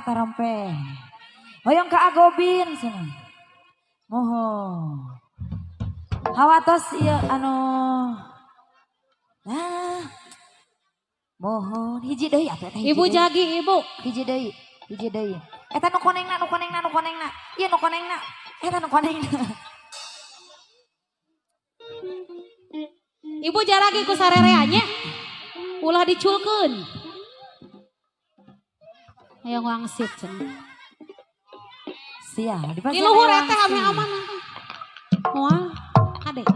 Tarompet. Hoyong ka agobin sana. Moho. Hawatos iya mohon hiji deui atuh teh. Ibu jagi ibu. Hiji deui. Eta nu konengna. Ieu nu konengna. Eta nu konengna. Ibu jaragi ku sarereanya. Ulah diculkeun. Ayo wangsit cenah. Sia, di luhur eta ame aman. Moal ade.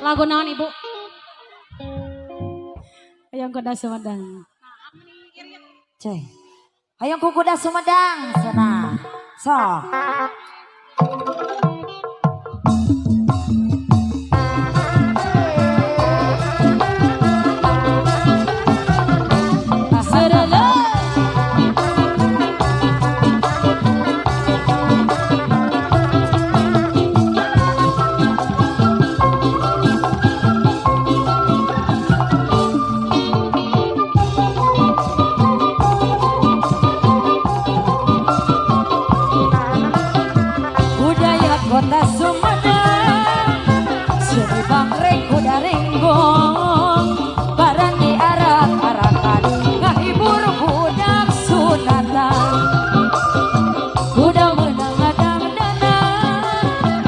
Lagu naon ibu? Hayang kuda Sumedang. Coy. Hayang ku kuda Sumedang cenah. Sok. Kota Sumedang, Suri Bangreng kuda renggong, barang diarak-arakan, ngahibur budak sunatan. Kuda menang ngadang danang,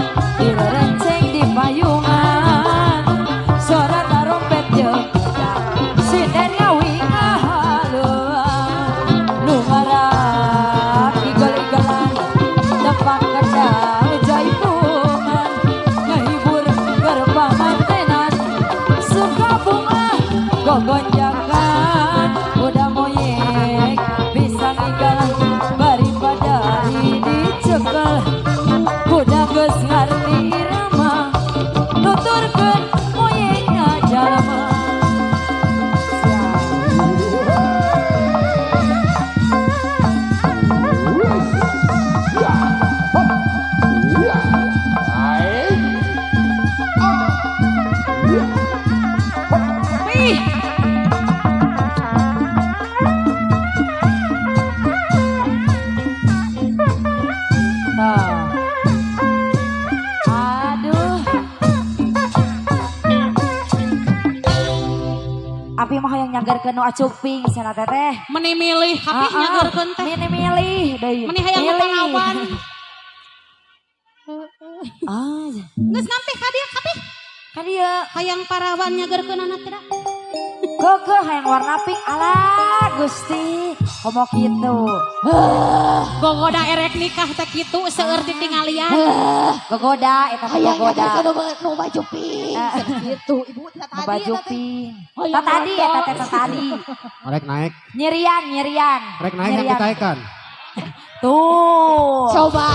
Gogonjakan udah moyek bisa ninggal daripada dicekel udah geus ngarti irama nuturkeun moyekna jalma. Abi mah yang nyagarkeun nu acuping cenah teteh. Meni milih kapih nyagarkeun teh. Meni milih deui. Meni hayang panglawan. Geus nampih ka dieu kapih. Ka dieu Hayang parawan nyagarkeun anak teh. Keukeun hayang warna pink alah Gusti. Komo kitu. Gogoda erek nikah teh kitu seueur ditingalian. Gogoda eta teh gogoda. Nu baju pink. Gitu, Ibu tadi. Baju pink. Tadi eta teh tadi. Rek naik. Nyirian. Rek naik yang ditaekan. Tuh. Coba.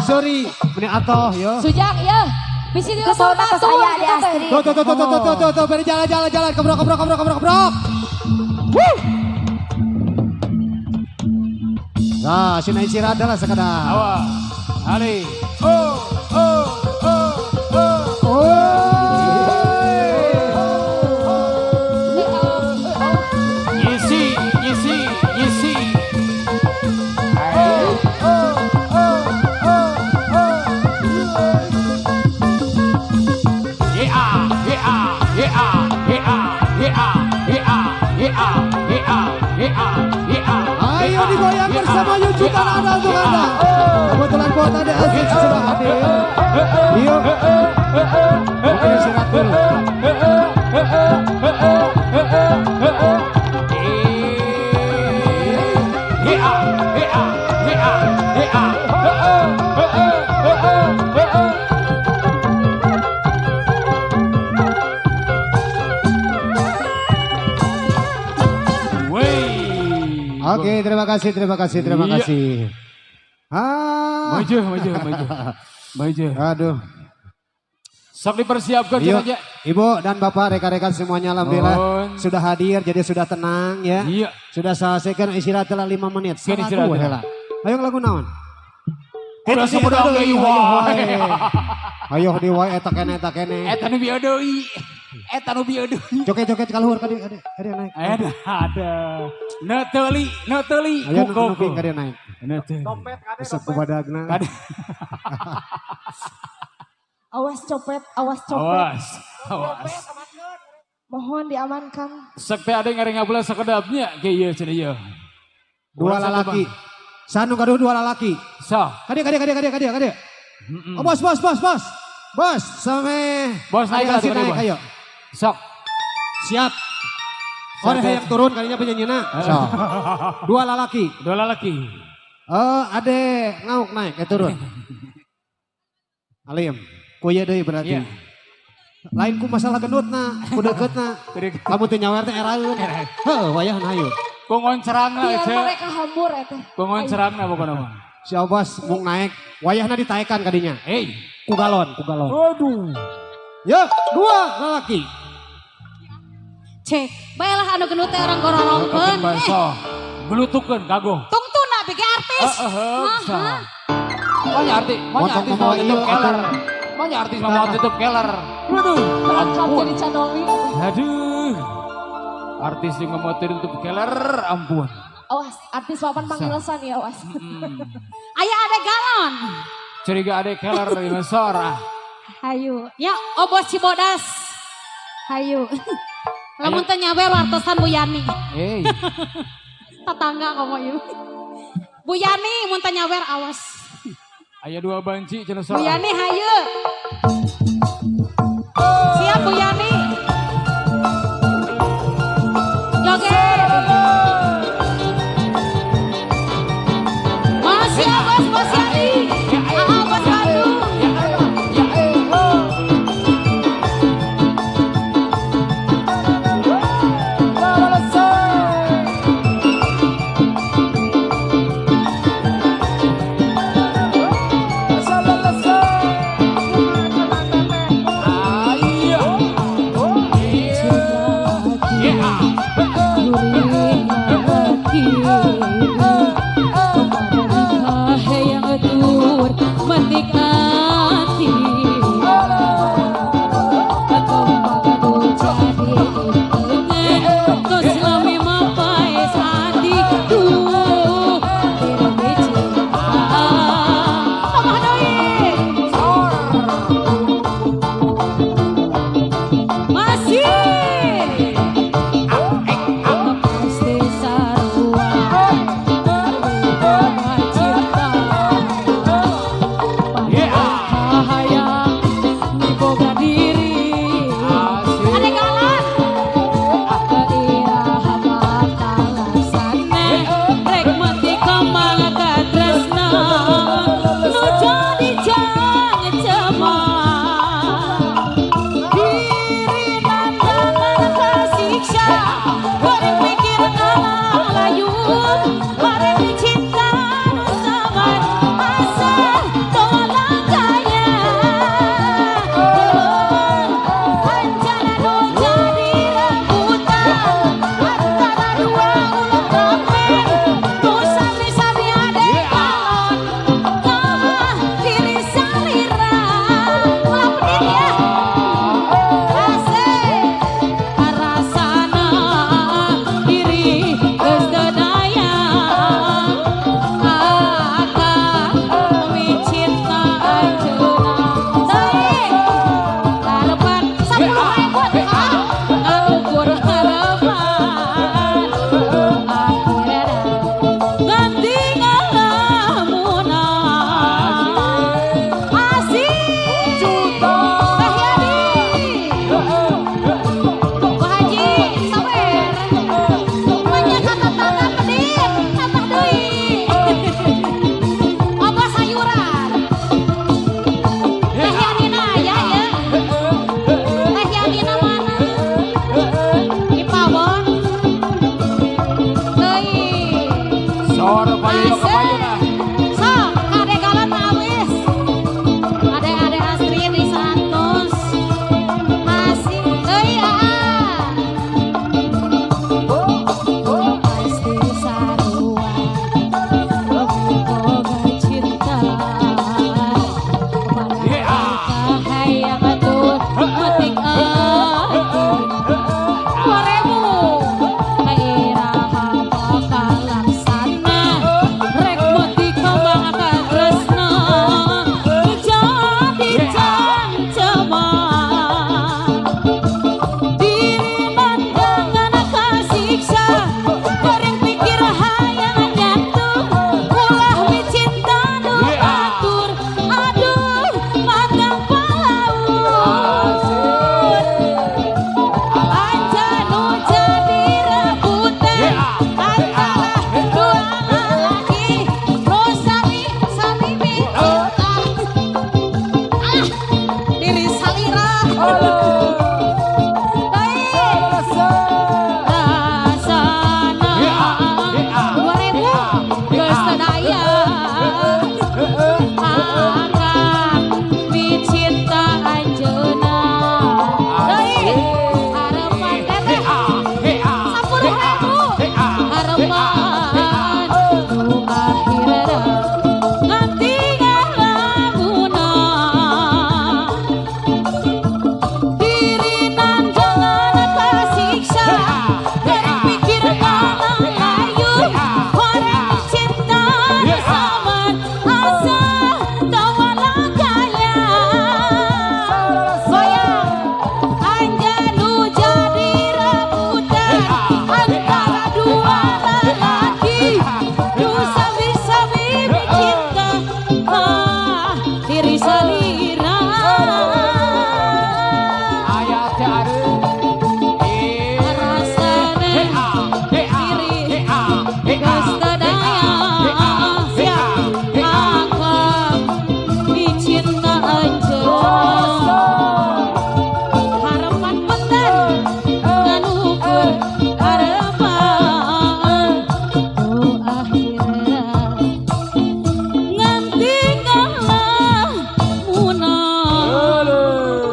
Sorry, meni atoh yo. Sujak ya. Bisi di Kesona ke saya di Astri. Tuh, beri jalan, kebrok. Nah, sini istirahat adalah sekadar. Awas, Ali. Yesi. Ayo digoyang bersama jutaan Anda untuk Anda. Kebetulan buat Anda asik sudah hadir. Yuk. Mungkin istirahat dulu. Oke, terima kasih. Maju. Aduh. Sok dipersiapkan Yuk, aja. Ibu dan Bapak, rekan-rekan semuanya alhamdulillah Mohon. sudah hadir, jadi sudah tenang ya. Iya. Sudah selesaikan istirahat telah 5 menit. Kan istirahat Salaku, telah. heula. Ayo lagu naon? Udah sepedang deui wae. Ayo di wae eta kene. Eta nu bieu deui. Joget-joget kaluhur ka dieu naik. Ada. Neuteli. Ayo nunggu ka dieu naik. Neuteli. Besok ku badagna. Awas copet. Awas. Mohon diamankan. Sok teh ada ngare ngabula sakedapnya ge ieu cenah ieu. Dua lalaki. Sanu gaduh dua lalaki. Sok. Kadia. Oh, bos. Bos, sampai Bos naik lah, naik, bos. ayo. Sok. Siap. Orang yang turun kalinya penyanyinya. Sok. Dua lalaki. Ade ngauk naik, turun. Alim, kuya deui berarti. Iya. Lain ku masalah gendutna, ku deuketna. Kamu teh nyawer teh eraeun. Heuh, wayah hayu. Kongon cerangna Biar ce. mereka hambur eta. Kongon cerangna pokona mah. Si Abbas mung naik, wayahna ditaekan kadinya. Hei. Ku galon. Aduh. Yuk, dua lalaki. Cek, baiklah anu gendut teh orang gororongkeun. Sok. Belutukeun kago. Tungtuna bege artis. Manya artis mau tutup keller. Manya artis mau tutup keller. Waduh. Lengkap jadi cadoli. Aduh. Artis juga mau tutup keller, ampun. Awas, artis papan panggilesan ya awas. Aya ada galon. Curiga ada keller di Mesor. Hayu. Ya, obos Cibodas. Hayu. Lamun teh nyawer wartosan Bu Yani. Hei. Tetangga komo ieu. Bu Yani mun teh nyawer awas. Aya dua banci cenah Bu Yani hayu.